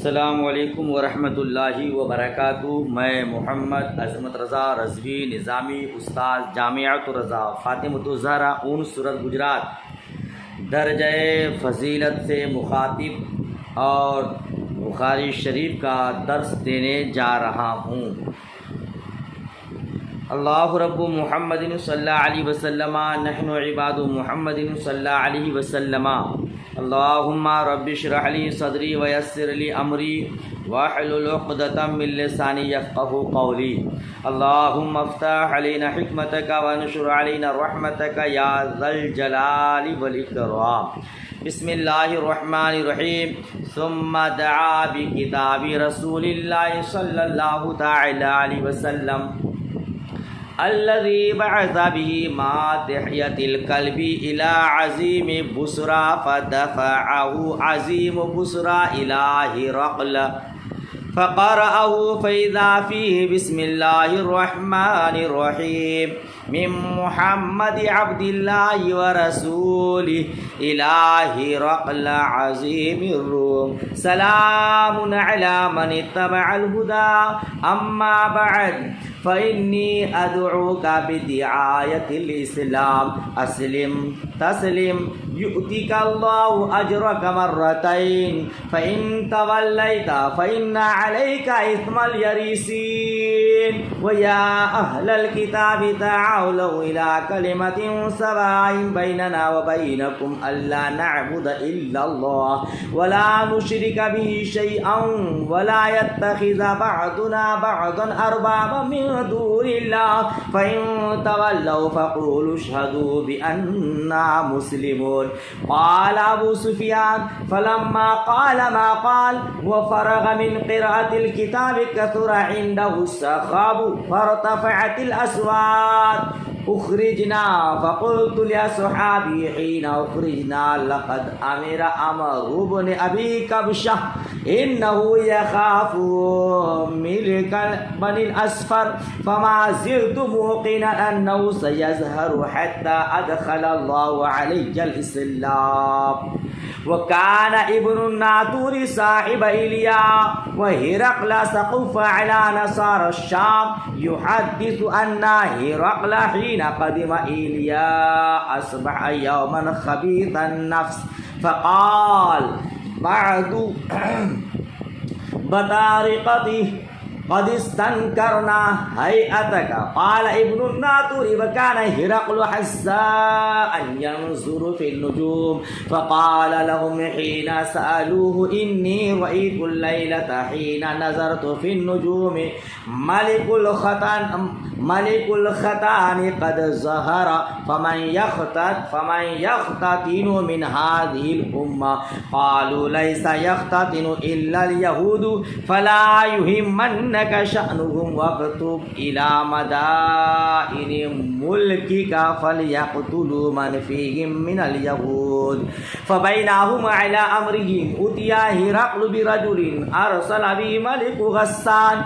السلام علیکم ورحمۃ اللہ وبرکاتہ۔ میں محمد عظمت رضا رضوی نظامی استاد جامعۃ الرضا فاطمۃ الزہرا اون سورت گجرات درجہ فضیلت سے مخاطب اور بخاری شریف کا درس دینے جا رہا ہوں۔ اللہ رب محمد صلی اللہ علیہ وسلم نحن عباد محمد صلی اللہ علیہ وسلم۔ اللہم رب اشرح لی صدری ویسر لی امری واحلل عقدۃ من لسانی یفقہوا قولی۔ اللہم افتح علینا حکمتک وانشر علینا رحمتک یا ذا الجلال والاکرام۔ بسم اللہ الرحمن الرحیم۔ ثم دعا بکتاب رسول اللہ صلی اللہ تعالی علیہ وسلم الذي بعث به مع دحية الكلب إلى عظيم بصرى فدفعه عظيم بصرى إلى هرقل فقرأه فإذا فيه بسم الله الرحمن الرحيم من محمد عبد الله ورسوله إلى هرقل عظيم الروم سلام على من اتبع الهدى أما بعد فإني أدعوك بدعاية الإسلام أسلم تسلم يؤتك الله أجرك مرتين فإن توليت فإن عليك إثم اليريسين ويا أهل الكتاب تعالوا إلى كلمة سواء بيننا وبينكم ألا نعبد إلا الله ولا نشرك به شيئا ولا يتخذ بعضنا بعضا أربابا من دون الله فإن تولوا فقولوا اشهدوا بأننا مسلمون۔ قال أبو سفيان فلما قال ما قال وفرغ من قراءة الكتاب كثر عنده السخاب فارتفعت الأصوات اخرجنا فقلت لأصحابي حين اخرجنا لقد امر عمرو بن ابي كبشه انه يخاف ملك بني الاسفر فما زلت موقنا انه سيظهر حتى ادخل الله علي الاسلام۔ وكان ابن الناطور صاحب إيليا وهرقل سقف على نصارى الشام يحدث أن هرقل حين قدم إيليا أصبح يوما خبيث النفس فقال بعد بطارقته قد استنكرنا هيئتك۔ قال ابن الناطور وكان هرقل حساء ينظر في النجوم فقال لهم حين سألوه إني رأيت الليلة حين نظرت في النجوم ملك الختان قد ظهر فمن يختتن من هذه الأمة قالوا ليس يختتن إلا اليهود فلا يهمنك شأنهم واكتب إلى مدائن ملكك فليقتلوا من فيهم من اليهود۔ فبينهم على أمرهم أتي هرقل برجل أرسل به ملك غسان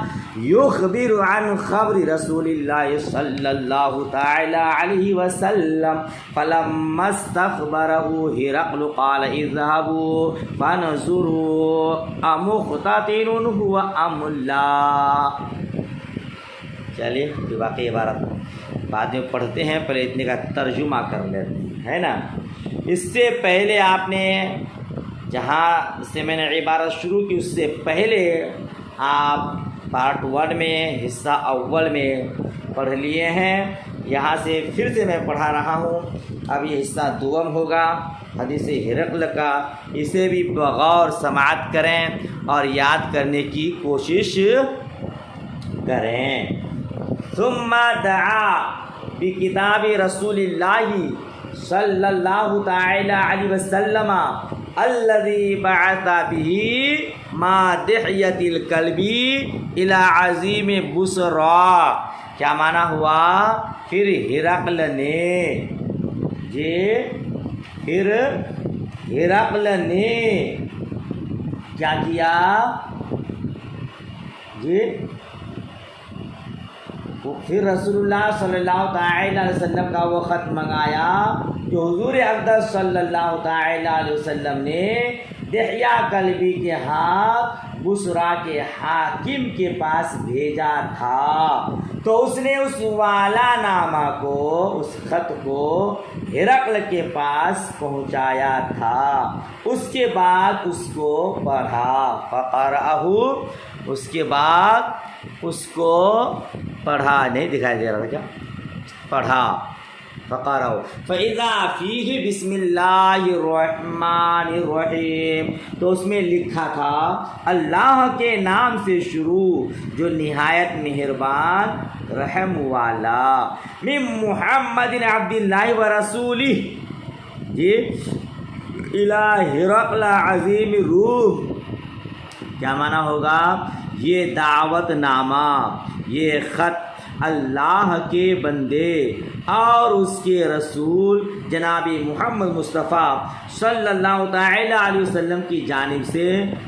يخبر عن خبر رسول الله صلى الله تعالى عليه وسلم فلما استخبره هرقل قال اذهبوا فانظروا أمختتن هو أم لا۔ چلیے کہ باقی عبارت بعد میں پڑھتے ہیں، پہلے اتنے کا ترجمہ کر لیتے ہیں، ہے نا۔ اس سے پہلے آپ نے جہاں سے میں نے عبارت شروع کی اس سے پہلے آپ پارٹ 1 میں حصہ اول میں پڑھ لیے ہیں، یہاں سے پھر سے میں پڑھا رہا ہوں۔ اب یہ حصہ دوم ہوگا حدیث ہرقل کا، اسے بھی بغور سماعت کریں اور یاد کرنے کی کوشش کریں۔ ثم دعا بکتاب رسول اللہ صلی اللہ تعالی علیہ وسلم الذي بعث به ما دحية الكلب الى عظیم بصرى۔ کیا معنی ہوا؟ پھر ہرقل نے پھر ہرقل نے کیا کیا جی؟ پھر رسول اللہ صلی اللہ تعالی علیہ وسلم کا وہ خط منگایا جو حضور اقدس صلی اللہ تعالی علیہ وسلم نے دحیہ کلبی کے ہاتھ بصرا کے حاکم کے پاس بھیجا تھا، تو اس نے اس والا نامہ کو، اس خط کو ہرقل کے پاس پہنچایا تھا، اس کے بعد اس کو پڑھا، فقرأہ، اس کے بعد اس کو پڑھا، نہیں دکھائی دے رہا تھا کیا، پڑھا، فقرأہ فإذا فیہ بسم اللہ الرحمن الرحیم، تو اس میں لکھا تھا اللہ کے نام سے شروع جو نہایت مہربان رحم والا، من محمد عبد اللہ ورسولہ، جی، الی ہرقل عظیم الروم، کیا معنی ہوگا؟ یہ دعوت نامہ، یہ خط اللہ کے بندے اور اس کے رسول جناب محمد مصطفیٰ صلی اللہ تعالی علیہ وسلم کی جانب سے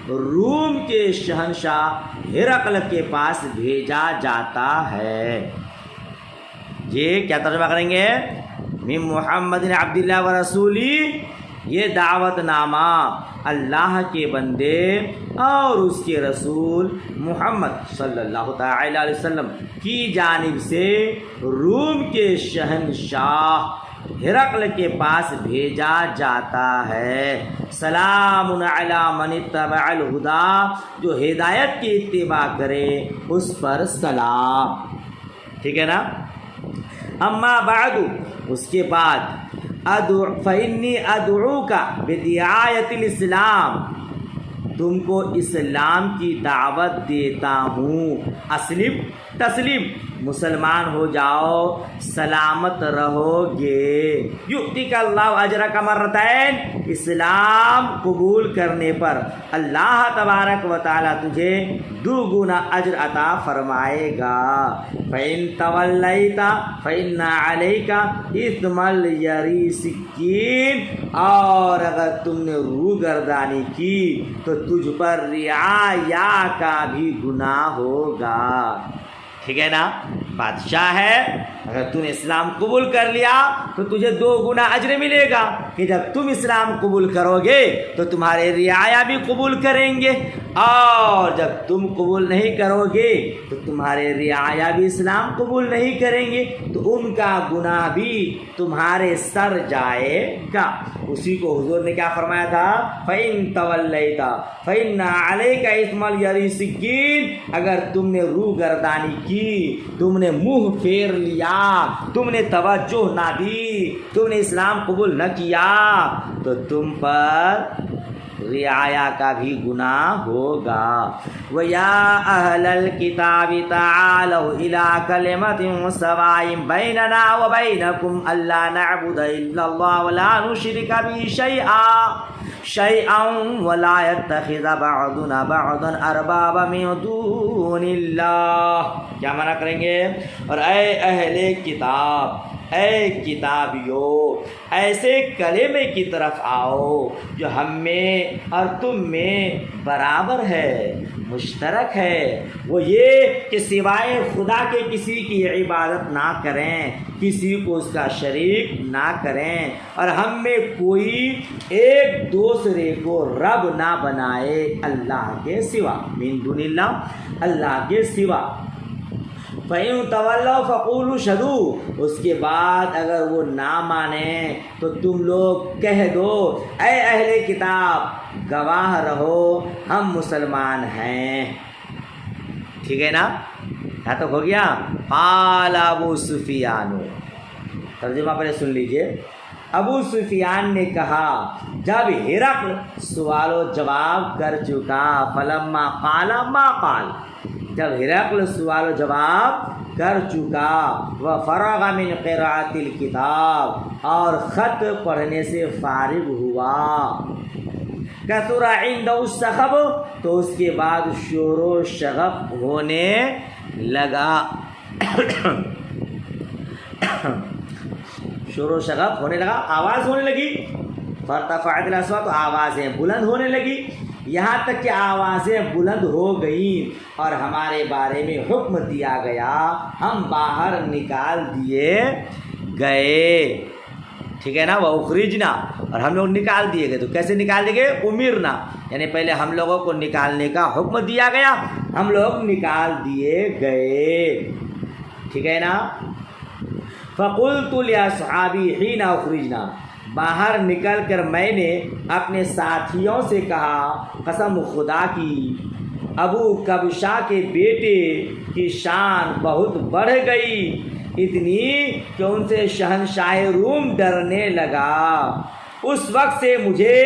روم کے شہنشاہ ہرقل کے پاس بھیجا جاتا ہے۔ یہ کیا ترجمہ کریں گے؟ من محمد عبد اللہ ورسولہ، یہ دعوت نامہ اللہ کے بندے اور اس کے رسول محمد صلی اللہ تعالی علیہ وسلم کی جانب سے روم کے شہنشاہ ہرقل کے پاس بھیجا جاتا ہے۔ سلام علی من اتبع الہدی، جو ہدایت کی اتباع کرے اس پر سلام، ٹھیک ہے نا۔ اما بعد، اس کے بعد، فإنی ادعوک بدعایت الاسلام، تم کو اسلام کی دعوت دیتا ہوں، اسلم تسلیم، مسلمان ہو جاؤ، سلامت رہو گے، یؤتیک اللہ اجرک مرتین، اسلام قبول کرنے پر اللہ تبارک و تعالی تجھے دوگنا اجر عطا فرمائے گا۔ فإن تولیت فإن علیک اثم الیریسکین، اور اگر تم نے روگردانی کی تو تجھ پر رعایا کا بھی گناہ ہوگا، ٹھیک ہے نا۔ بادشاہ ہے، اگر تم نے اسلام قبول کر لیا تو تجھے 2 گنا اجر ملے گا، کہ جب تم اسلام قبول کرو گے تو تمہارے رعایا بھی قبول کریں گے، اور جب تم قبول نہیں کرو گے تو تمہارے رعایا بھی اسلام قبول نہیں کریں گے، تو ان کا گناہ بھی تمہارے سر جائے گا۔ اسی کو حضور نے کیا فرمایا تھا؟ فَإِن تَوَلَّيْتَ فَإِنَّ عَلَيْكَ إِثْمَ الْيَرِسِكِّينَ، اگر تم نے روگردانی کی، تم نے منہ پھیر لیا، تم نے توجہ نہ دی، تم نے اسلام قبول نہ کیا، تو تم پر رعایا کا بھی گناہ ہوگا۔ وَيَا أَهْلَ الْكِتَابِ تَعَالَوْا إِلَىٰ كَلِمَةٍ سَوَاءٍ بَيْنَنَا وَبَيْنَكُمْ أَلَّا نَعْبُدَ إِلَّا اللَّهَ وَلَا نُشْرِكَ بِهِ شَيْئًا وَلَا يَتَّخِذَ بَعْضُنَا بَعْضًا أَرْبَابًا مِن دُونِ اللَّهِ، کیا معنی کریں گے؟ اور اے اہل کتاب، اے کتابیو، ایسے کلمے کی طرف آؤ جو ہم میں اور تم میں برابر ہے، مشترک ہے، وہ یہ کہ سوائے خدا کے کسی کی عبادت نہ کریں، کسی کو اس کا شریک نہ کریں، اور ہم میں کوئی ایک دوسرے کو رب نہ بنائے اللہ کے سوا، من دون اللہ، اللہ کے سوا۔ فَإِن تَوَلَّوْا فَقُولُوا اشْهَدُوا، اس کے بعد اگر وہ نہ مانیں تو تم لوگ کہہ دو، اے اہل کتاب گواہ رہو ہم مسلمان ہیں، ٹھیک ہے نا۔ یہاں تک ہو گیا۔ قال ابو سفیان، ترجمہ پہلے سن لیجئے۔ ابو سفیان نے کہا جب ہرقل سوال و جواب کر چکا، فلما قال ما قال، جب ہرقل سوال و جواب کر چکا، وفرغ من قراءۃ الکتاب، اور خط پڑھنے سے فارغ ہوا، کثر عنده السخب، تو اس کے بعد شور و شغب ہونے لگا، شور و شغب ہونے لگا، آواز ہونے لگی، فارتفعت الاصوات، تو آوازیں بلند ہونے لگی، یہاں تک کہ آوازیں بلند ہو گئیں اور ہمارے بارے میں حکم دیا گیا، ہم باہر نکال دیے گئے، ٹھیک ہے نا، وہ اخرجنا، اور ہم لوگ نکال دیے گئے. تو کیسے نکال دیے گئے؟ امرنا، یعنی پہلے ہم لوگوں کو نکالنے کا حکم دیا گیا، ہم لوگ نکال دیے گئے. ٹھیک ہے نا. فقلت لاصحابی حين اخرجنا، باہر نکل کر میں نے اپنے ساتھیوں سے کہا، قسم خدا کی ابو کبشا کے بیٹے کی شان بہت بڑھ گئی، اتنی کہ ان سے شہنشاہ روم ڈرنے لگا. اس وقت سے مجھے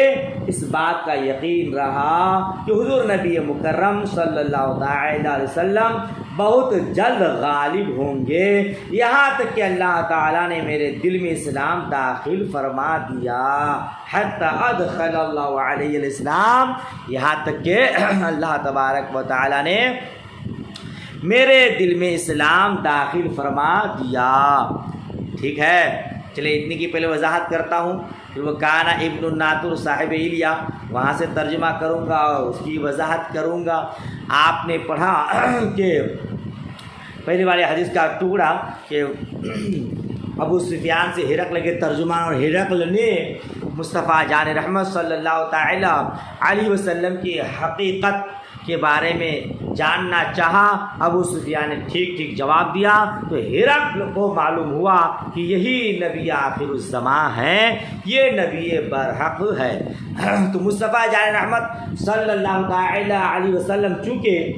اس بات کا یقین رہا کہ حضور نبی مکرم صلی اللہ تعالی علیہ وسلم بہت جلد غالب ہوں گے، یہاں تک کہ اللہ تعالیٰ نے میرے دل میں اسلام داخل فرما دیا. حتی ادخل اللہ علیہ الاسلام، یہاں تک کہ اللہ تبارک و تعالیٰ نے میرے دل میں اسلام داخل فرما دیا. ٹھیک ہے، چلے اتنی کی پہلے وضاحت کرتا ہوں، پھر وہ کانا ابن الناطور صاحب ایلیا وہاں سے ترجمہ کروں گا اور اس کی وضاحت کروں گا. آپ نے پڑھا کہ پہلے والے حدیث کا ٹکڑا کہ ابو سفیان سے ہرقل کے ترجمان، اور ہرقل نے مصطفیٰ جان رحمت صلی اللہ تعالی علیہ وسلم کی حقیقت کے بارے میں جاننا چاہا. ابو سفیان نے ٹھیک ٹھیک جواب دیا، تو ہرقل کو معلوم ہوا کہ یہی نبی آخر الزماں ہے، یہ نبی برحق ہے. تو مصطفیٰ جان رحمت صلی اللہ تعالی علیہ وسلم چونکہ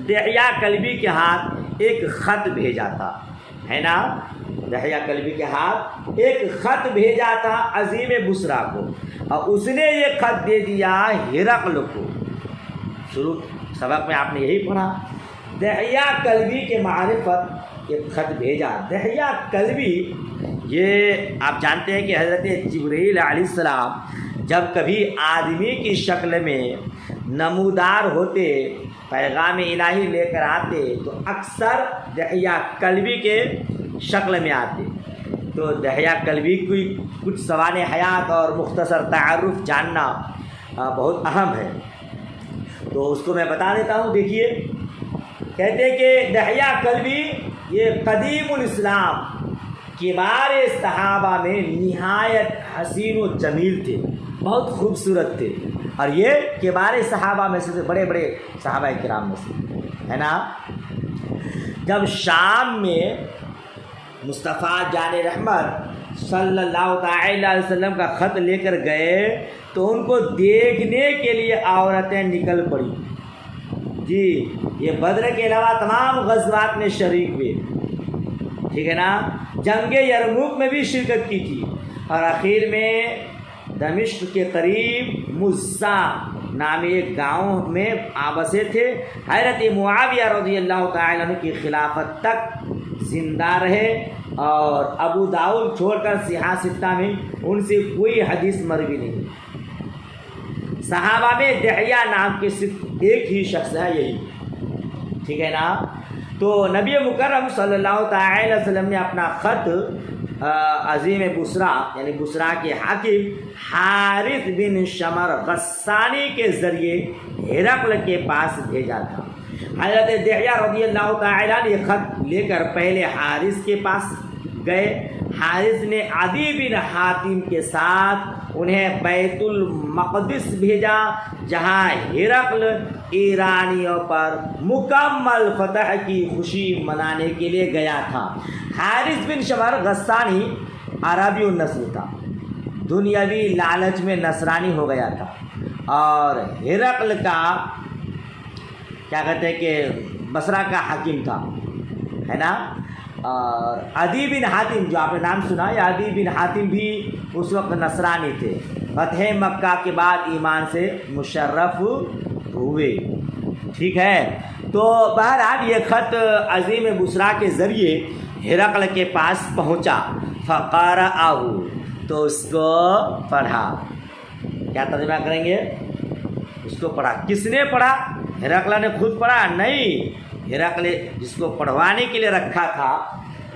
دحیہ کلبی کے ہاتھ ایک خط بھیجا تھا، ہے نا، دحیہ کلبی کے ہاتھ ایک خط بھیجا تھا عظیم بصرہ کو، اور اس نے یہ خط دے دیا ہرقل کو. شروع سبق میں آپ نے یہی پڑھا، دحیہ کلبی کے معرفت ایک خط بھیجا. دحیہ کلبی یہ آپ جانتے ہیں کہ حضرت جبرائیل علیہ السلام جب کبھی آدمی کی شکل میں نمودار ہوتے، پیغام الہی لے کر آتے، تو اکثر دحیہ کلبی کے شکل میں آتے. تو دحیہ کلبی کی کچھ سوانح حیات اور مختصر تعارف جاننا بہت اہم ہے، تو اس کو میں بتا دیتا ہوں. دیکھیے، کہتے کہ دحیہ کلبی یہ قدیم الاسلام کبار صحابہ میں نہایت حسین و جمیل تھے، بہت خوبصورت تھے، اور یہ کبار صحابہ میں سے بڑے بڑے صحابہ کرام میں سے، ہے نا. جب شام میں مصطفیٰ جان رحمت صلی اللہ تعالی علیہ وسلم کا خط لے کر گئے، تو ان کو دیکھنے کے لیے عورتیں نکل پڑی. جی، یہ بدر کے علاوہ تمام غزوات میں شریک ہوئے، ٹھیک ہے نا، جنگ یرموک میں بھی شرکت کی تھی، اور آخر میں دمشق کے قریب مزہ نامی ایک گاؤں میں آبسے تھے. حضرت معاویہ رضی اللہ تعالی عنہ کی خلافت تک زندہ رہے، اور ابو داؤد چھوڑ کر صحاح ستہ میں ان سے کوئی حدیث مروی نہیں. صحابہ میں دحیہ نام کے صرف ایک ہی شخص ہے، یہی، ٹھیک ہے نا. تو نبی مکرم صلی اللہ تعالی علیہ وسلم نے اپنا خط عظیم بصرہ یعنی بصرہ کے حاکم حارث بن شمر غسانی کے ذریعے ہرقل کے پاس بھیجا تھا. حضرت دحیہ رضی اللہ تعالی عنہ خط لے کر پہلے حارث کے پاس گئے. حارث نے عدی بن حاتم کے ساتھ انہیں بیت المقدس بھیجا، جہاں ہرقل ایرانیوں پر مکمل فتح کی خوشی منانے کے لیے گیا تھا. حارث بن شمر غسانی عربی النسل تھا، دنیاوی لالچ میں نصرانی ہو گیا تھا، اور ہرقل کا کیا کہتے ہیں کہ بصرہ کا حاکم تھا، ہے نا. اور عدی بن حاتم جو آپ نے نام سنا ہے، عدی بن حاتم بھی اس وقت نصرانی تھے، فتح مکہ کے بعد ایمان سے مشرف ہوئے. ٹھیک ہے، تو بہرحال یہ خط عظیم بصرہ کے ذریعے ہرقل کے پاس پہنچا. فقرأہ، تو اس کو پڑھا. کیا ترجمہ کریں گے؟ اس کو پڑھا. کس نے پڑھا؟ ہرقل نے خود پڑھا؟ نہیں، ہرقل جس کو پڑھوانے کے لیے رکھا تھا،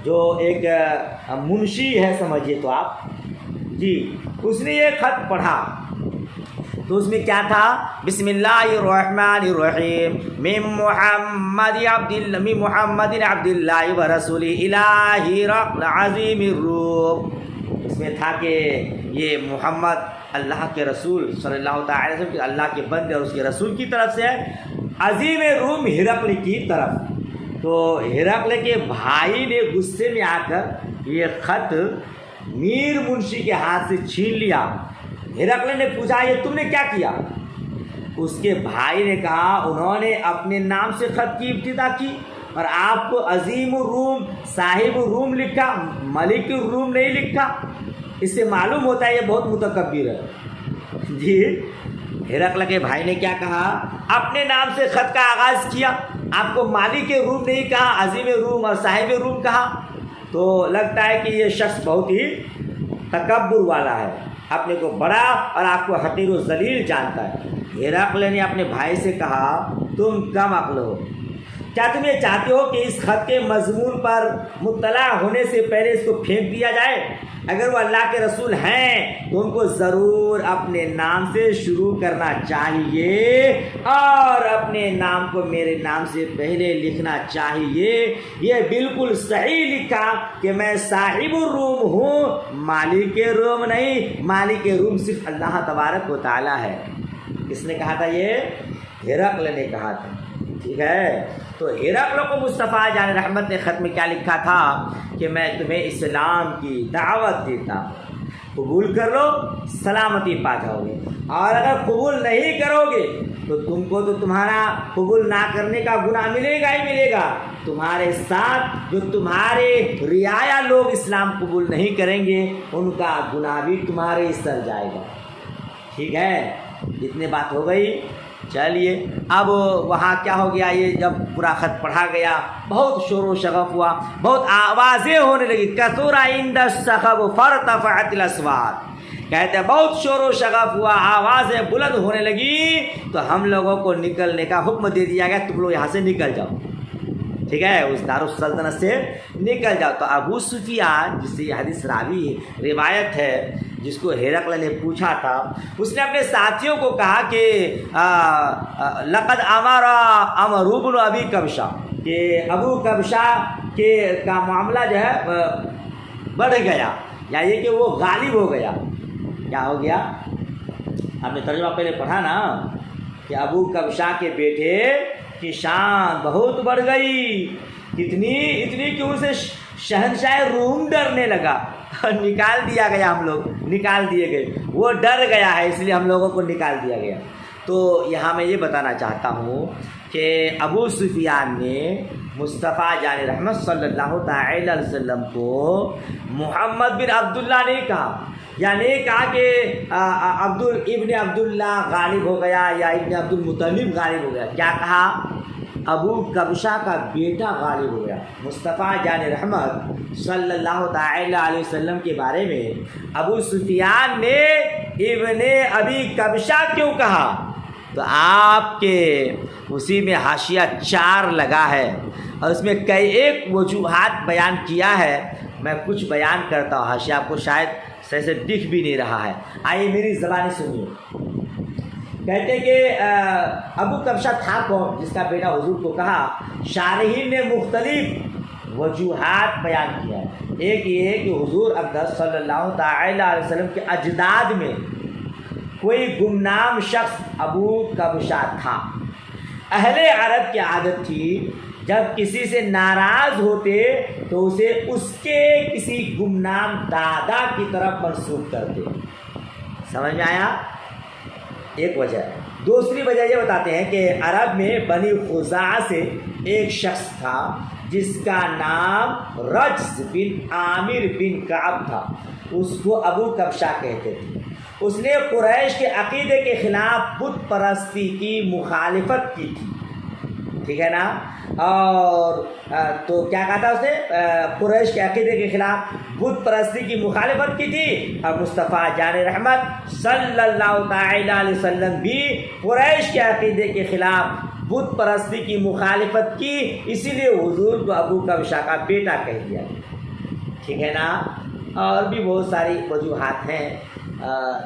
جو ایک منشی ہے سمجھیے تو آپ، جی، اس نے یہ خط پڑھا. تو اس میں کیا تھا؟ بسم اللہ الرحمن الرحیم من محمد عبد اللہ ورسولہ الی ہرقل عظیم الروم. اس میں تھا کہ یہ محمد اللہ کے رسول صلی اللہ تعالی وسلم کے اللہ کے بندے اور اس کے رسول کی طرف سے ہے، عظیم روم ہرقل کی طرف. تو ہرقل کے بھائی نے غصے میں آ کر یہ خط میر منشی کے ہاتھ سے چھین لیا. ہرقل نے پوچھا یہ تم نے کیا کیا؟ اس کے بھائی نے کہا انہوں نے اپنے نام سے خط کی ابتدا کی اور آپ کو عظیم الروم صاحب الروم لکھا، ملک الروم نہیں لکھا. اس سے معلوم ہوتا ہے یہ بہت متکبر ہے. جی ہرقل کے بھائی نے کیا کہا؟ اپنے نام سے خط کا آغاز کیا، آپ کو مالک روم نہیں کہا، عظیم روم اور صاحب روم کہا. تو لگتا ہے کہ یہ شخص بہت ہی تکبر والا ہے، اپنے کو بڑا اور آپ کو حقیر و ذلیل جانتا ہے. ہرقل نے اپنے بھائی سے کہا تم کم عقل ہو، کیا تم یہ چاہتے ہو کہ اس خط کے مضمون پر مطلع ہونے سے پہلے اس کو پھینک دیا جائے؟ اگر وہ اللہ کے رسول ہیں تو ان کو ضرور اپنے نام سے شروع کرنا چاہیے اور اپنے نام کو میرے نام سے پہلے لکھنا چاہیے. یہ بالکل صحیح لکھا کہ میں صاحب الروم ہوں، مالک روم نہیں. مالک روم صرف اللہ تبارک و تعالی ہے. کس نے کہا تھا؟ یہ ہرقل نے کہا تھا. ٹھیک ہے، تو ہرقل کو مصطفیٰ جان رحمت نے خط میں کیا لکھا تھا کہ میں تمہیں اسلام کی دعوت دیتا ہوں، قبول کر لو سلامتی پا جاؤ گے، اور اگر قبول نہیں کرو گے تو تم کو تو تمہارا قبول نہ کرنے کا گناہ ملے گا ہی ملے گا. تمہارے ساتھ جو تمہارے رعایا لوگ اسلام قبول نہیں کریں گے ان کا گناہ بھی تمہارے سر جائے گا. ٹھیک ہے، اتنی بات ہو گئی. چلیے اب وہاں کیا ہو گیا، یہ جب پورا خط پڑھا گیا بہت شور و شغف ہوا، بہت آوازیں ہونے لگی. کثر عند السخب فارتفعت الاصوات، کہتے ہیں بہت شور و شغف ہوا، آوازیں بلند ہونے لگی. تو ہم لوگوں کو نکلنے کا حکم دے دیا گیا، تم لوگ یہاں سے نکل جاؤ. ٹھیک ہے، اس دارالسلطنت سے نکل جاؤ. تو ابو سفیان جس سے یہ حدیث راوی روایت ہے، جس کو ہرقل نے پوچھا تھا، اس نے اپنے ساتھیوں کو کہا کہ لقد امر عمرو بن ابی کبشہ، کہ ابو کبشہ کے کا معاملہ جو ہے بڑھ گیا، یا یہ کہ وہ غالب ہو گیا. کیا ہو گیا؟ آپ نے ترجمہ پہلے پڑھا نا کہ ابو کبشہ کے بیٹے کی شان بہت بڑھ گئی. اتنی کہ اسے شہنشاہ روم ڈرنے لگا. نکال دیا گیا، ہم لوگ نکال دیے گئے، وہ ڈر گیا ہے اس لیے ہم لوگوں کو نکال دیا گیا. تو یہاں میں یہ بتانا چاہتا ہوں کہ ابو سفیان نے مصطفیٰ جان رحمت صلی اللہ تعالی علیہ وسلم کو محمد بن عبداللہ نہیں کہا، یعنی کہا کہ ابن عبداللہ غالب ہو گیا یا ابن عبد المطلب غالب ہو گیا. کیا کہا؟ ابو کبشہ کا بیٹا غالب ہو گیا. مصطفیٰ جان رحمت صلی اللہ تعالی علیہ وسلم کے بارے میں ابو سفیان نے ابن ابی کبشہ کیوں کہا؟ تو آپ کے اسی میں حاشیہ 4 لگا ہے اور اس میں کئی ایک وجوہات بیان کیا ہے. میں کچھ بیان کرتا ہوں، حاشیہ آپ کو شاید صحیح سے دکھ بھی نہیں رہا ہے. آئیے میری زبانی سنیے. کہتے کہ ابو کبشہ تھا کون جس کا بیٹا حضور کو کہا؟ شارحین نے مختلف وجوہات بیان کیا ہے. ایک یہ کہ حضور اقدس صلی اللہ تعالی علیہ وسلم کے اجداد میں کوئی گمنام شخص ابو کبشہ تھا. اہل عرب کی عادت تھی جب کسی سے ناراض ہوتے تو اسے اس کے کسی گمنام دادا کی طرف منسوب کرتے. سمجھ میں آیا؟ ایک وجہ. دوسری وجہ یہ بتاتے ہیں کہ عرب میں بنی خزاعہ سے ایک شخص تھا جس کا نام رجز بن عامر بن کعب تھا. اس کو ابو کبشہ کہتے تھے. اس نے قریش کے عقیدے کے خلاف بت پرستی کی مخالفت کی تھی. ٹھیک ہے نا؟ اور تو کیا کہا تھا اس نے؟ قریش کے عقیدے کے خلاف بت پرستی کی مخالفت کی تھی. اور مصطفیٰ جان رحمت صلی اللہ تعالی علیہ وسلم بھی قریش کے عقیدے کے خلاف بت پرستی کی مخالفت کی، اسی لیے حضور کو ابو کبشہ کا بیٹا کہہ دیا. ٹھیک ہے نا؟ اور بھی بہت ساری وجوہات ہیں.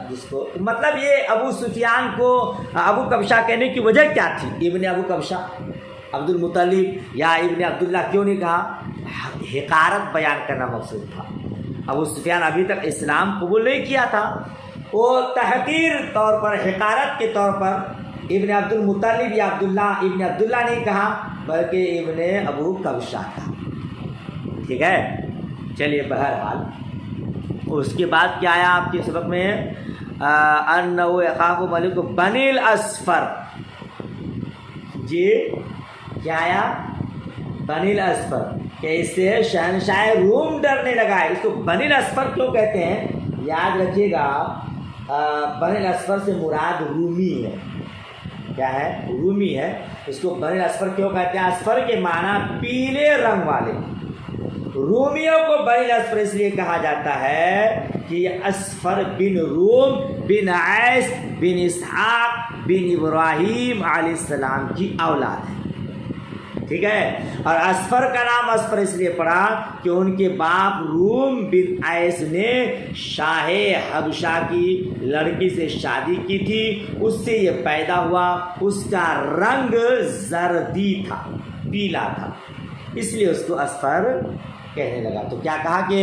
جس کو مطلب یہ ابو سفیان کو ابو کبشہ کہنے کی وجہ کیا تھی؟ ابن ابو کبشہ عبد المطلب یا ابن عبداللہ کیوں نہیں کہا؟ حقارت بیان کرنا مقصود تھا۔ ابو سفیان ابھی تک اسلام قبول نہیں کیا تھا، وہ تحقیر طور پر، حقارت کے طور پر ابن عبد المطلب یا عبداللہ، ابن عبداللہ نہیں کہا بلکہ ابن ابو کبشہ کہا۔ ٹھیک ہے، چلیے بہرحال اس کے بعد کیا آیا آپ کے سبق میں؟ انہو یخاف ملک بنی الاصفر، جی کیا آیا؟ بنی الاصفر، کہ اس سے شہنشاہ روم ڈرنے لگا ہے۔ اس کو بنی الاصفر کیوں کہتے ہیں یاد رکھیے گا، بنی الاصفر سے مراد رومی ہے۔ کیا ہے؟ رومی ہے۔ اس کو بنی الاصفر کیوں کہتے ہیں؟ اصفر کے معنی پیلے رنگ والے، رومیوں کو بنی الاصفر اس لیے کہا جاتا ہے کہ یہ اصفر بن روم بن عیس بن اسحاق بن ابراہیم علیہ السلام کی اولاد ہے۔ ٹھیک ہے، اور اصفر کا نام اصفر اس لیے پڑا کہ ان کے باپ روم بن عیس نے شاہ حبشہ کی لڑکی سے شادی کی تھی، اس سے یہ پیدا ہوا۔ اس کا رنگ زردی تھا، پیلا تھا، اس لیے اس کو اصفر کہنے لگا۔ تو کیا کہا کہ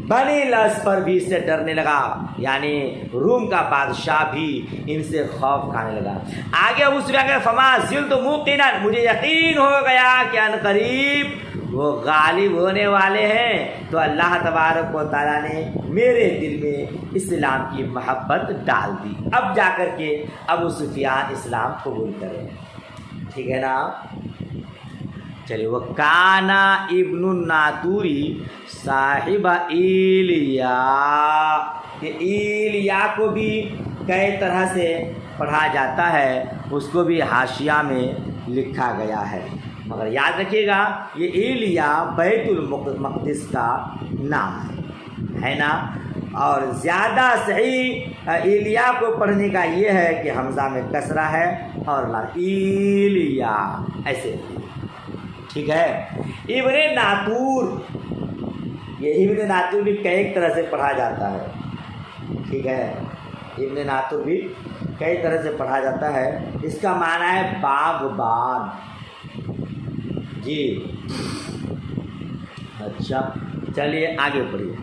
بنی الاصفر بھی اس سے ڈرنے لگا، یعنی روم کا بادشاہ بھی ان سے خوف کھانے لگا۔ آگے اس میں فما زلت موقنا، مجھے یقین ہو گیا کہ ان قریب وہ غالب ہونے والے ہیں۔ تو اللہ تبارک و تعالیٰ نے میرے دل میں اسلام کی محبت ڈال دی، اب جا کر کے ابو سفیان اسلام قبول کرے۔ ٹھیک ہے نا؟ چلیے، وہ کانا ابن الناتوری صاحب ایلیا، کہ ایلیا کو بھی کئی طرح سے پڑھا جاتا ہے، اس کو بھی حاشیہ میں لکھا گیا ہے، مگر یاد رکھیے گا یہ ایلیا بیت المقدس کا نام ہے نا۔ اور زیادہ صحیح ایلیا کو پڑھنے کا یہ ہے کہ حمزہ میں کسرہ ہے اور ایلیا ایسے۔ ٹھیک ہے، ابن ناتور، یہ ابن ناتور بھی کئی طرح سے پڑھا جاتا ہے۔ ٹھیک ہے، ابن ناتور بھی کئی طرح سے پڑھا جاتا ہے، اس کا معنی ہے باغبان۔ جی اچھا، چلیے آگے پڑھیے۔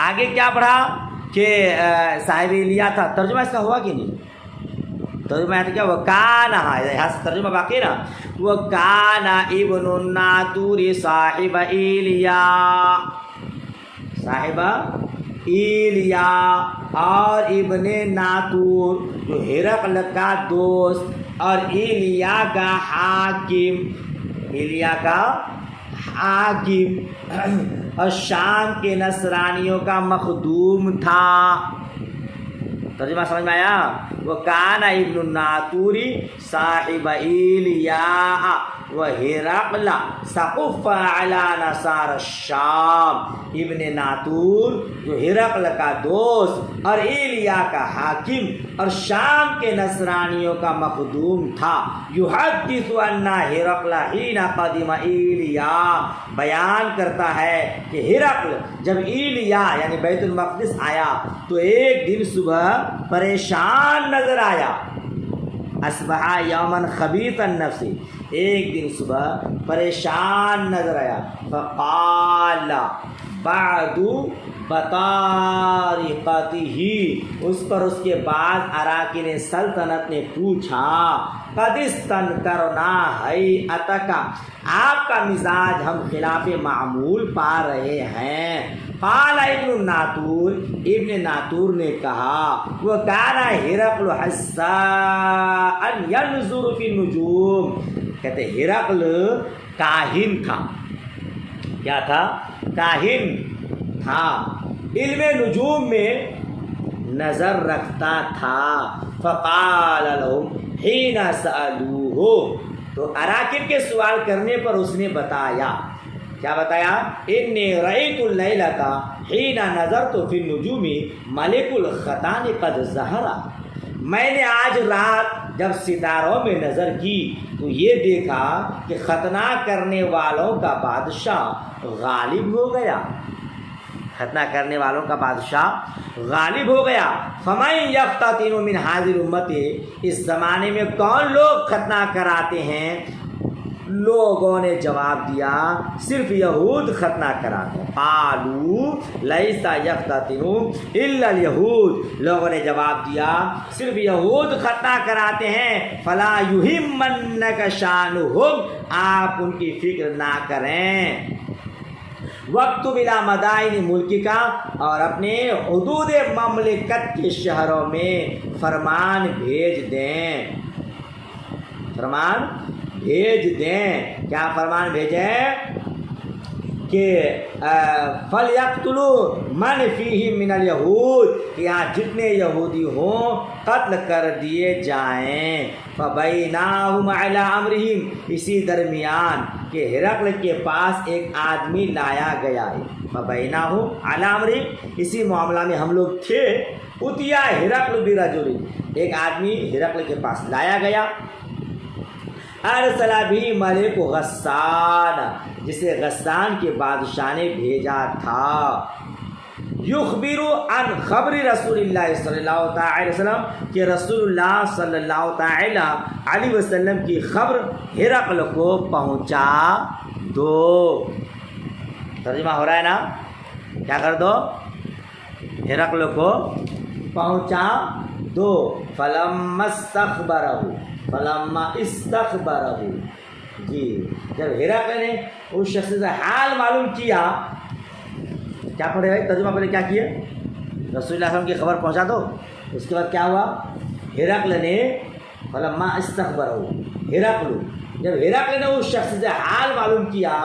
آگے کیا پڑھا کہ صاحب ایلیا تھا، ترجمہ اس کا ہوا کہ نہیں؟ ترجمہ ہے تو کیا؟ وہ کانا، یہاں سے ترجمہ باقی نا، وہ کانا ابن الناتور صاحب ایلیا، صاحب ایلیا، اور ابن ناتور جو ہرقل کا دوست اور ایلیا کا حاکم، ایلیا کا حاکم اور شام کے نصرانیوں کا مخدوم تھا۔ ترجمہ سمجھ میں آیا؟ وہ کانا ابن الناتوری صاحب ایلیا و ہرقل سقف علی نصار الشام، ابن ناتور جو ہرقل کا دوست اور ایلیا کا حاکم اور شام کے نصرانیوں کا مخدوم تھا۔ یحدث ان ہرقل حین قدم ایلیا، بیان کرتا ہے کہ ہرقل جب ایلیا یعنی بیت المقدس آیا تو ایک دن صبح پریشان نظر آیا۔ اصبح یومن خبیث النفس، ایک دن صبح پریشان نظر آیا۔ فقال بعد بطارقتہ، اس پر اس کے بعد اراکین سلطنت نے پوچھا، قد استنکرنا ہیئتک، آپ کا مزاج ہم خلاف معمول پا رہے ہیں۔ قال ابن الناتور، ابن ناتور نے کہا، وہ کانا ہرقل حساء ینظر فی النجوم، کہتے ہرقل کاہن تھا۔ کیا تھا؟ کاہن تھا، علم نجوم میں نظر رکھتا تھا۔ فقال لهم حین سألوہ، تو اراکن کے سوال کرنے پر اس نے بتایا، کیا بتایا؟ انی رأیت اللیلۃ حین نظرت فی النجوم ملک الختان قد ظہر، میں نے آج رات جب ستاروں میں نظر کی تو یہ دیکھا کہ ختنہ کرنے والوں کا بادشاہ غالب ہو گیا۔ ختنہ کرنے والوں کا بادشاہ غالب ہو گیا۔ فَمَن يَخْتَتِنُ مِنْ هَذِهِ الْأُمَّةِ، اس زمانے میں کون لوگ ختنہ کراتے ہیں؟ لوگوں نے جواب دیا صرف یہود ختنہ کراتے ہیں۔ قالوا لیس یختتن الا الیہود، لوگوں نے جواب دیا صرف یہود ختنہ کراتے ہیں۔ فلا یہمنک شانہم، آپ ان کی فکر نہ کریں۔ وَاکْتُبْ اِلیٰ مَدَائِنِ مُلْکِکَ، اور اپنے حدود مملکت کے شہروں میں فرمان بھیج دیں، فرمان بھیج دیں۔ کیا فرمان بھیجیں؟ کہ فَلْيَقْتُلُوا مَنْ فِيهِمْ مِنَ الْيَهُودِ، کہ یہاں جتنے یہودی ہوں قتل کر دیے جائیں۔ فَبَيْنَاهُمْ عَلَىٰ أَمْرِهِمْ، اسی درمیان کہ ہرقل کے پاس ایک آدمی لایا گیا ہے۔ فَبَيْنَاهُمْ عَلَىٰ أَمْرِهِمْ، اسی معاملہ میں ہم لوگ تھے۔ اُتِیَ ہرقل بِرَجُلٍ، ایک آدمی ہرقل کے پاس لایا گیا۔ ارسل بھی ملک غسان، جسے غسان کے بادشاہ نے بھیجا تھا۔ یخبر عن خبر رسول اللہ صلی اللہ تعالی وسلم، کہ رسول اللہ صلی اللہ تعالی علیہ وسلم کی خبر ہرقل کو پہنچا دو۔ ترجمہ ہو رہا ہے نا؟ کیا کر دو؟ ہرقل کو پہنچا دو۔ فلما استخبرہ، فلما استخبرہ، جی جب ہرقل نے اس شخص سے حال معلوم کیا، کیا پڑھے بھائی ترجمہ پہلے کیا کیے؟ رسول اللہ صلی اللہ علیہ وسلم کی خبر پہنچا دو، اس کے بعد کیا ہوا؟ ہرقل نے فلما استخبرہ، ہرقل جب ہرقل نے اس شخص سے حال معلوم کیا،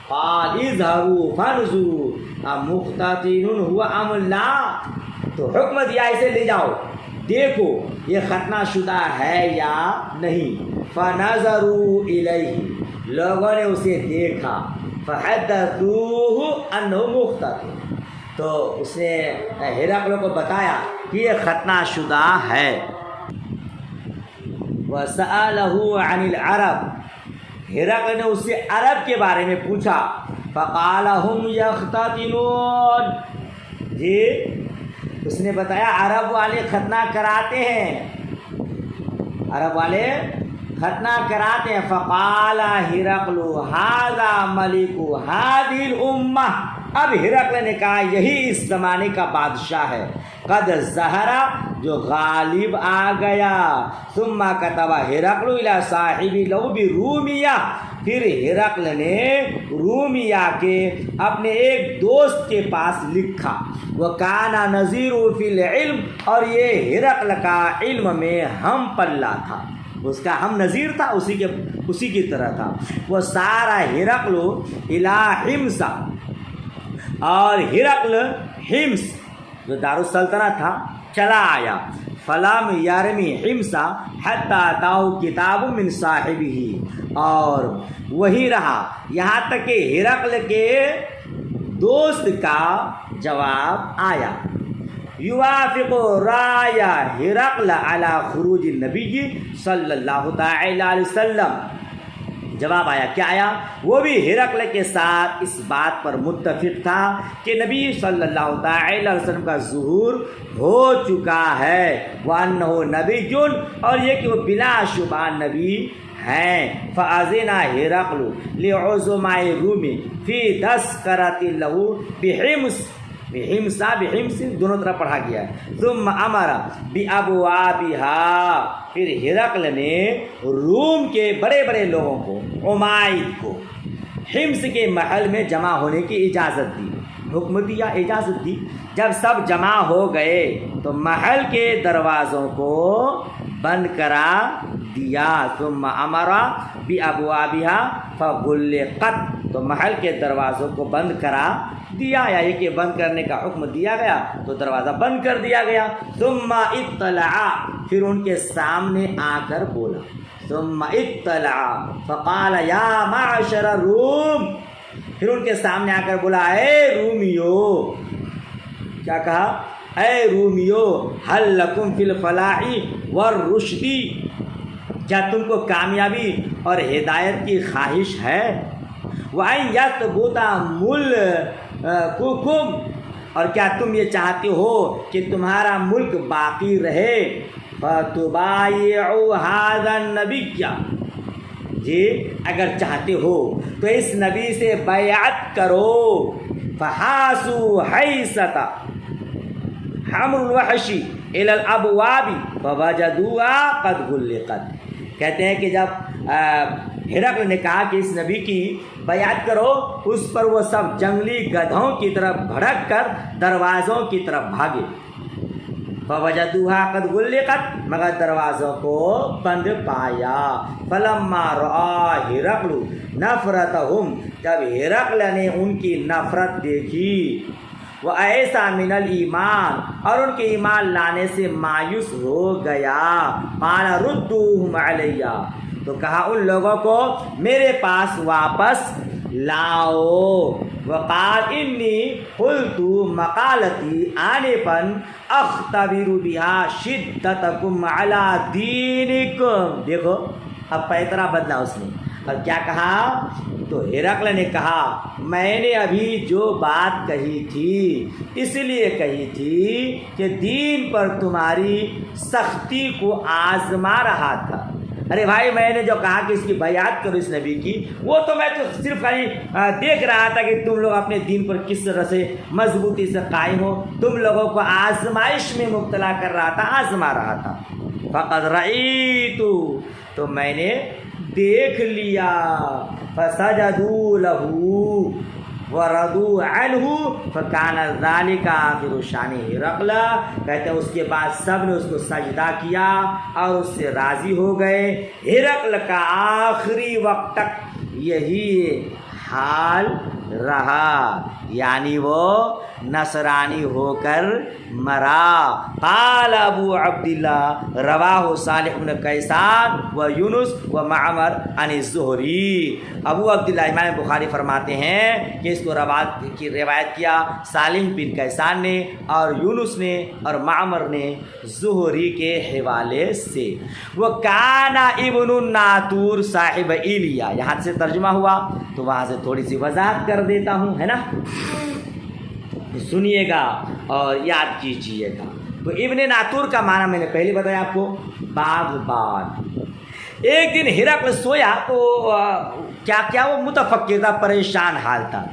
قال اذهبوا فانظروا امقتتن هو ام لا، تو حکم دیا اسے لے جاؤ، دیکھو یہ ختنہ شدہ ہے یا نہیں۔ فنظروا الیہ، لوگوں نے اسے دیکھا۔ فحدثوہ انہ مختتن، تو اس نے ہرقل کو بتایا کہ یہ ختنہ شدہ ہے۔ وسألہ عن العرب، ہرقل نے اس سے عرب کے بارے میں پوچھا۔ فقال هم یختتنون، جی اس نے بتایا عرب والے ختنہ کراتے ہیں، عرب والے ختنہ کراتے ہیں۔ فقال ہرقل ھذا ملک ھذہ الامہ، اب ہرقل نے کہا یہی اس زمانے کا بادشاہ ہے۔ قد ظہر، جو غالب آ گیا۔ ثم کتب ہرقل الی صاحب لو برومیہ، پھر ہرقل نے رومیہ کے اپنے ایک دوست کے پاس لکھا۔ وکان نظیر فی العلم، اور یہ ہرقل کا علم میں ہم پلہ تھا، اس کا ہم نظیر تھا، اسی کی طرح تھا۔ وہ سارا ہرقل الی حمص، اور ہرقل حمص جو دارالسلطنت تھا چلا آیا۔ فلم یرمی حمص حتی اتاہ کتاب من صاحبہ، اور وہی رہا یہاں تک کہ ہرقل کے دوست کا جواب آیا۔ یوافق رائے ہرقل علی خروج النبی صلی اللہ تعالی علیہ وسلم، جواب آیا، کیا آیا؟ وہ بھی ہرقل کے ساتھ اس بات پر متفق تھا کہ نبی صلی اللہ تعالی علیہ وسلم کا ظہور ہو چکا ہے۔ وَأَنَّهُ نَبِيٌّ، اور یہ کہ وہ بلا شبہ نبی ہیں۔ فَأَذِنَ ہرقل لِعُظَمَاءِ الرُّومِ فِي تَذْکِرَةٍ لَهُ بِحِمْص، بحمص دونوں طرف پڑھا گیا ہے۔ ثم امر بابوابها، پھر ہرقل نے روم کے بڑے بڑے لوگوں کو، عمائد کو، حمص کے محل میں جمع ہونے کی اجازت دی، حکم دیا، اجازت دی۔ جب سب جمع ہو گئے تو محل کے دروازوں کو بند کرا دیا۔ ثم امر بابوابها فغلقت، تو محل کے دروازوں کو بند کرا دیا، یا یہ کہ بند کرنے کا حکم دیا گیا تو دروازہ بند کر دیا گیا۔ ثم اطلع، پھر ان کے سامنے آ کر بولا۔ ثم اطلع فقال یا معشر الروم، پھر ان کے سامنے آ کر بولا اے رومیو، کیا کہا؟ اے رومیو، هل لکم فی الفلاح والرشد، کیا تم کو کامیابی اور ہدایت کی خواہش ہے؟ وَأَن يَثْبُتَ مُلْكُكُمْ، اور کیا تم یہ چاہتے ہو کہ تمہارا ملک باقی رہے؟ فَتُبَايِعُوا هَذَا النَّبِيَّ، جی اگر چاہتے ہو تو اس نبی سے بیعت کرو۔ فَحَاسُوا حَيْسَةَ حَمْرُ الْوَحْشِ إِلَى الْأَبْوَابِ فَوَجَدُوهَا قَدْ غُلِّقَتْ۔ کہتے ہیں کہ جب ہرقل نے کہا کہ اس نبی کی بیعت کرو، اس پر وہ سب جنگلی گدھوں کی طرف بھڑک کر دروازوں کی طرف بھاگے۔ فَوَجَدُوهَا قَدْ غُلِّقَتْ، مگر دروازوں کو بند پایا۔ فَلَمَّا رَأَىٰ ہرقل نَفْرَتَهُمْ، جب ہرقل نے ان کی نفرت دیکھی، وَأَيْسَ مِنَ الْإِيمَانِ، اور ان کے ایمان لانے سے مایوس ہو گیا، قَالَ رُدُّوهُمْ عَلَيَّ، تو کہا ان لوگوں کو میرے پاس واپس لاؤ۔ وقال انی قلت مقالتی آنفاً اختبر بها شدتکم علی دینکم۔ دیکھو اب پیترا بدلا اس نے، اور کیا کہا؟ تو ہرقل نے کہا میں نے ابھی جو بات کہی تھی اس لیے کہی تھی کہ دین پر تمہاری سختی کو آزما رہا تھا۔ ارے بھائی میں نے جو کہا کہ اس کی بیعت کرو اس نبی کی، وہ تو میں تو صرف دیکھ رہا تھا کہ تم لوگ اپنے دین پر کس طرح سے مضبوطی سے قائم ہو، تم لوگوں کو آزمائش میں مبتلا کر رہا تھا، آزما رہا تھا۔ فقد رأیت، تو میں نے دیکھ لیا۔ فسجدوا له وردوا عنہ فکان ذلک آخر شان ہرقل، کہتے ہیں اس کے بعد سب نے اس کو سجدہ کیا اور اس سے راضی ہو گئے۔ ہرقل کا آخری وقت تک یہی حال رہا، یعنی وہ نصرانی ہو کر مرا۔ قال ابو عبداللہ رواہ صالح بن کیسان و یونس و معمر عن الزہری۔ ابو عبداللہ امام بخاری فرماتے ہیں کہ اس کو روایت کیا صالح بن کیسان نے اور یونس نے اور معمر نے زہری کے حوالے سے۔ وہ کانا ابن الناطور صاحب ایلیا، یہاں سے ترجمہ ہوا تو وہاں سے تھوڑی سی وضاحت کر دیتا ہوں، ہے نا، سنیے گا اور یاد کیجیے گا۔ تو ابن ناطور کا معنی میں نے پہلے بتایا آپ کو، باغبان۔ ایک دن ہرقل سویا تو کیا وہ متفکر تھا، پریشان حال تھا،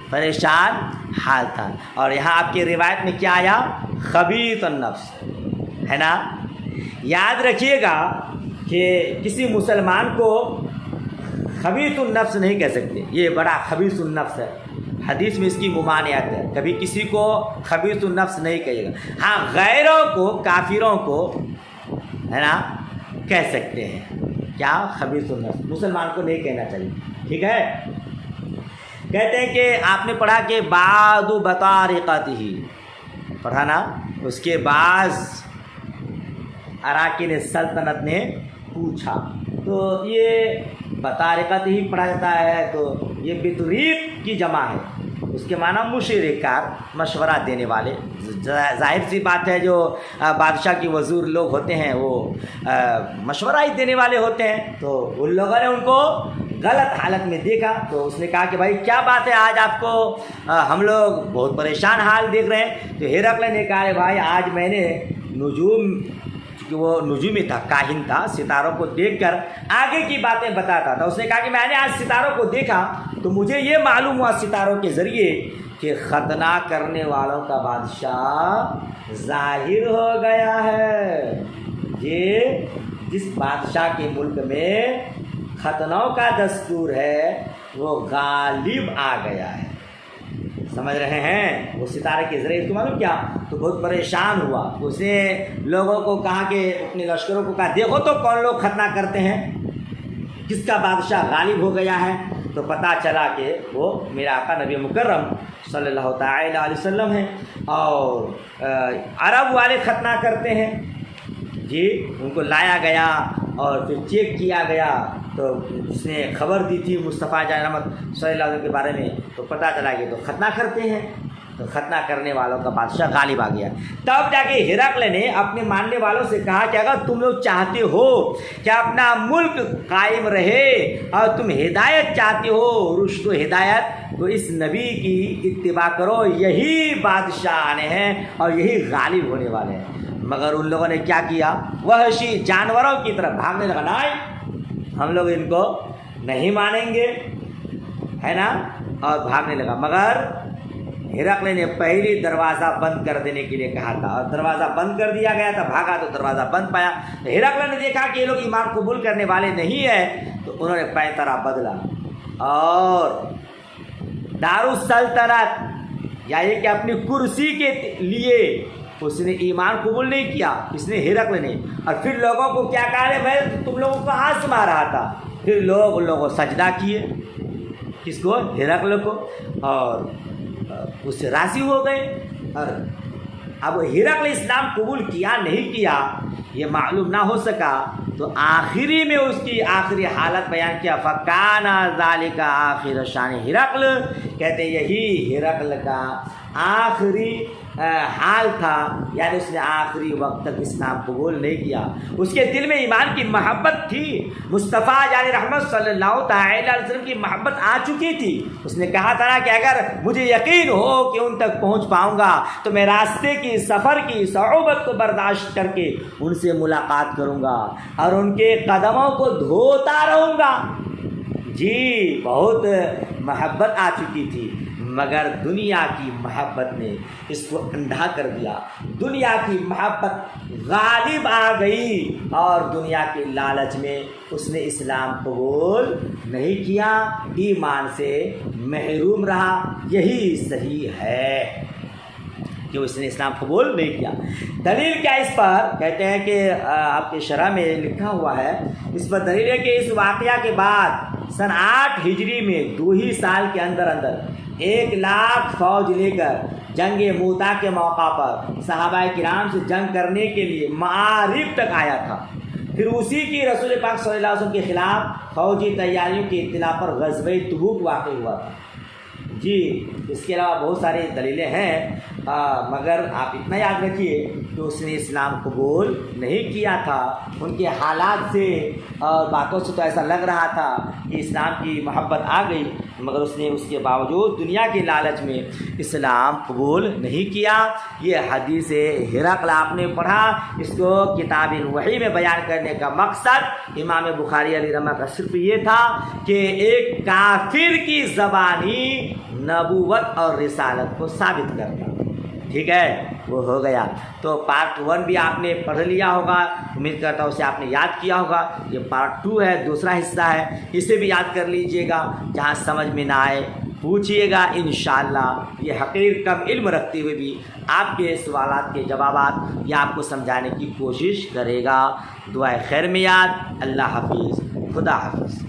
پریشان حال تھا۔ اور یہاں آپ کی روایت میں کیا آیا؟ خبیث النفس، ہے نا۔ یاد رکھیے گا کہ کسی مسلمان کو خبیث النفس نہیں کہہ سکتے، یہ بڑا خبیث النفس ہے، حدیث میں اس کی ممانعت ہے، کبھی کسی کو خبیث النفس نہیں کہے گا۔ ہاں غیروں کو، کافروں کو، ہے نا، کہہ سکتے ہیں کیا؟ خبیث النفس، مسلمان کو نہیں کہنا چاہیے، ٹھیک ہے۔ کہتے ہیں کہ آپ نے پڑھا کہ بعد بطارقتہ، پڑھا نا، اس کے بعد اراکین سلطنت نے پوچھا، تو یہ بطارقت ہی پڑھا جاتا ہے، تو یہ بطریق کی جمع ہے، اس کے معنی مشورہ کار، مشورہ دینے والے۔ ظاہر سی بات ہے جو بادشاہ کی وزیر لوگ ہوتے ہیں وہ مشورہ ہی دینے والے ہوتے ہیں، تو ان لوگوں نے ان کو غلط حالت میں دیکھا، تو اس نے کہا کہ بھائی کیا بات ہے، آج آپ کو ہم لوگ بہت پریشان حال دیکھ رہے ہیں۔ تو ہرقل نے کہا بھائی آج میں نے نجوم، کہ وہ نجومی تھا، کاہن تھا، ستاروں کو دیکھ کر آگے کی باتیں بتاتا تھا۔ اس نے کہا کہ میں نے آج ستاروں کو دیکھا تو مجھے یہ معلوم ہوا ستاروں کے ذریعے کہ ختنہ کرنے والوں کا بادشاہ ظاہر ہو گیا ہے۔ یہ جس بادشاہ کے ملک میں ختنوں کا دستور ہے وہ غالب آ گیا ہے، سمجھ رہے ہیں؟ وہ ستارے کے ذریعے تو معلوم کیا، تو بہت پریشان ہوا۔ اس نے لوگوں کو کہا کہ اپنے لشکروں کو کہا دیکھو تو کون لوگ ختنہ کرتے ہیں، کس کا بادشاہ غالب ہو گیا ہے۔ تو پتہ چلا کہ وہ میرا آقا نبی مکرم صلی اللہ تعالی علیہ وسلم ہیں، اور عرب والے ختنہ کرتے ہیں۔ جی ان کو لایا گیا اور پھر چیک کیا گیا، تو اس نے خبر دی تھی مصطفیٰ جان رحمت صلی اللہ علیہ وسلم کے بارے میں، تو پتہ چلا کہ تو ختنہ کرتے ہیں۔ تو ختنہ کرنے والوں کا بادشاہ غالب آ گیا۔ تب جا کے ہرقل نے اپنے ماننے والوں سے کہا کہ اگر تم لوگ چاہتے ہو کہ اپنا ملک قائم رہے اور تم ہدایت چاہتے ہو، رشد و ہدایت، تو اس نبی کی اتباع کرو، یہی بادشاہ آنے ہیں اور یہی غالب ہونے والے ہیں۔ مگر ان لوگوں نے کیا کیا؟ وحشی جانوروں کی طرح بھاگنے لگا، نہیں ہم لوگ ان کو نہیں مانیں گے، ہے نا، اور بھاگنے لگا۔ مگر ہرقل نے پہلی دروازہ بند کر دینے کے لیے کہا تھا اور دروازہ بند کر دیا گیا تھا، بھاگا تو دروازہ بند پایا۔ ہرقل نے دیکھا کہ یہ لوگ ایمان قبول کرنے والے نہیں ہیں، تو انہوں نے پیترا بدلا اور دارالسلطنت، یا یہ کہ اپنی کرسی کے لیے اس نے ایمان قبول نہیں کیا، اس نے ہرقل نے، اور پھر لوگوں کو کیا کہا ہے، میں تم لوگوں کو آزما رہا تھا۔ پھر لوگ ان لوگوں کو سجدہ کیے، کس کو؟ ہرقل کو، اور اس سے راضی ہو گئے۔ اور اب ہرقل اسلام قبول کیا نہیں کیا یہ معلوم نہ ہو سکا، تو آخری میں اس کی آخری حالت بیان کیا، فَكَانَ ذَلِكَ آخر شان ہرقل، کہتے ہیں یہی ہرقل کا آخری حال تھا، یعنی اس نے آخری وقت تک اسلام قبول نہیں کیا۔ اس کے دل میں ایمان کی محبت تھی، مصطفیٰ یعنی رحمت صلی اللہ تعالی علیہ وسلم کی محبت آ چکی تھی۔ اس نے کہا تھا کہ اگر مجھے یقین ہو کہ ان تک پہنچ پاؤں گا تو میں راستے کی، سفر کی صعوبت کو برداشت کر کے ان سے ملاقات کروں گا اور ان کے قدموں کو دھوتا رہوں گا۔ جی بہت محبت آ چکی تھی، مگر دنیا کی محبت نے اس کو اندھا کر دیا، دنیا کی محبت غالب آ گئی اور دنیا کے لالچ میں اس نے اسلام قبول نہیں کیا، ایمان سے محروم رہا۔ یہی صحیح ہے کہ اس نے اسلام قبول نہیں کیا۔ دلیل کیا اس پر؟ کہتے ہیں کہ آپ کے شرح میں لکھا ہوا ہے، اس پر دلیل ہے کہ اس واقعہ کے بعد سن 8 ہجری میں 2 ہی سال کے اندر 1,00,000 فوج لے کر جنگ موتا کے موقع پر صحابہ کرام سے جنگ کرنے کے لیے معارف تک آیا تھا۔ پھر اسی کی رسول پاک صلی اللہ علیہ وسلم کے خلاف فوجی تیاریوں کی اطلاع پر غزوہ تبوک واقع ہوا تھا۔ جی اس کے علاوہ بہت ساری دلیلیں ہیں، مگر آپ اتنا یاد رکھیے کہ اس نے اسلام قبول نہیں کیا تھا۔ ان کے حالات سے اور باتوں سے تو ایسا لگ رہا تھا کہ اسلام کی محبت آ گئی، مگر اس نے اس کے باوجود دنیا کے لالچ میں اسلام قبول نہیں کیا۔ یہ حدیث ہرقل آپ نے پڑھا، اس کو کتاب وحی میں بیان کرنے کا مقصد امام بخاری علیہ رحمہ کا صرف یہ تھا کہ ایک کافر کی زبانی نبوت اور رسالت کو ثابت کرنا۔ ٹھیک ہے، وہ ہو گیا۔ تو پارٹ 1 بھی آپ نے پڑھ لیا ہوگا، امید کرتا ہوں اسے آپ نے یاد کیا ہوگا۔ یہ پارٹ 2 ہے، دوسرا حصہ ہے، اسے بھی یاد کر لیجئے گا، جہاں سمجھ میں نہ آئے پوچھئے گا انشاءاللہ۔ یہ حقیر کم علم رکھتے ہوئے بھی آپ کے سوالات کے جوابات یہ آپ کو سمجھانے کی کوشش کرے گا۔ دعائے خیر میں یاد۔ اللہ حافظ، خدا حافظ۔